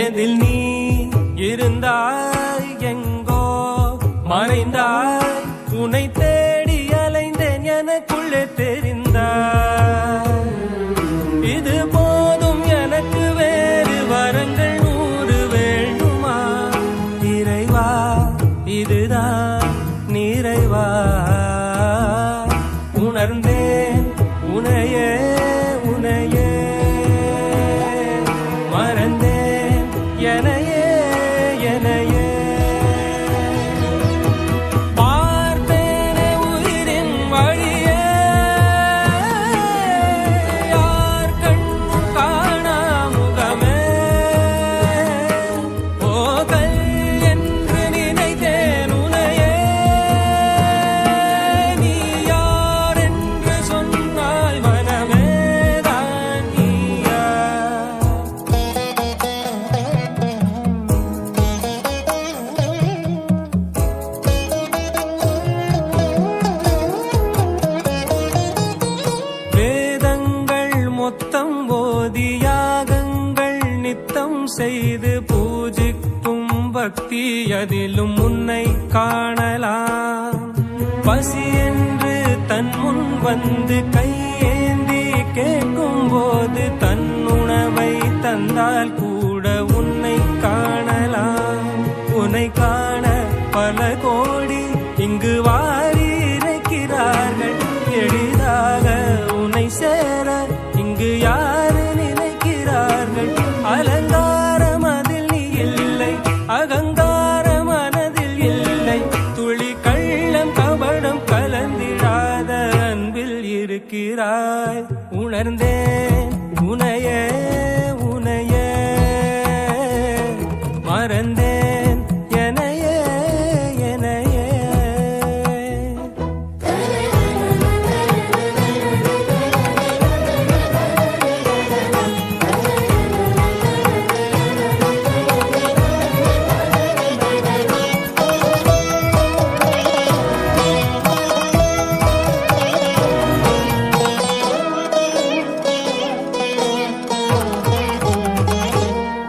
எதில் நீ இருந்தாய் எங்கோ மறைந்தாய் உன்னை தேடி அலைந்தேன் எனக்குள்ளே தெரிந்தாய் இது போதும் எனக்கு வேறு வரங்கள் 100 வேண்டுமா இறைவா இதுதான் நிறைவா உணர்ந்தேன் உனையே உனையே மறந்தேன் எனையே எனையே பார்த்தேனே உயிரின் வழியே யார் கண்ணும் காணா முகமே போகல் என்று நினைத்தேன் உனையே நீ யார் என்று சொன்னால் மனமே தான் நீயா வேதங்கள் மொத்தம் ஓதி யாகங்கள் நித்தம் செய்து பூஜிக்கும் பக்தி அதிலும் உன்னை காணலாம் பசி என்று தன் முன் வந்து கையேந்தி கேட்கும் போது தன் உணவை தந்தால் கூட உன்னை காணலாம் உன்னை காண பல கோடி இங்கு வாரி இறைக்கிறார்கள் எளிதாக உன்னை சேர இங்கு யாரு நினைக்கிறார்கள் அலங்காரம் அதில் நீ இல்லை அகங்கார மனதில் இல்லை துளி கள்ளம் கபடம் கலந்திடாத அன்பில் இருக்கிறாய் உணர்ந்தே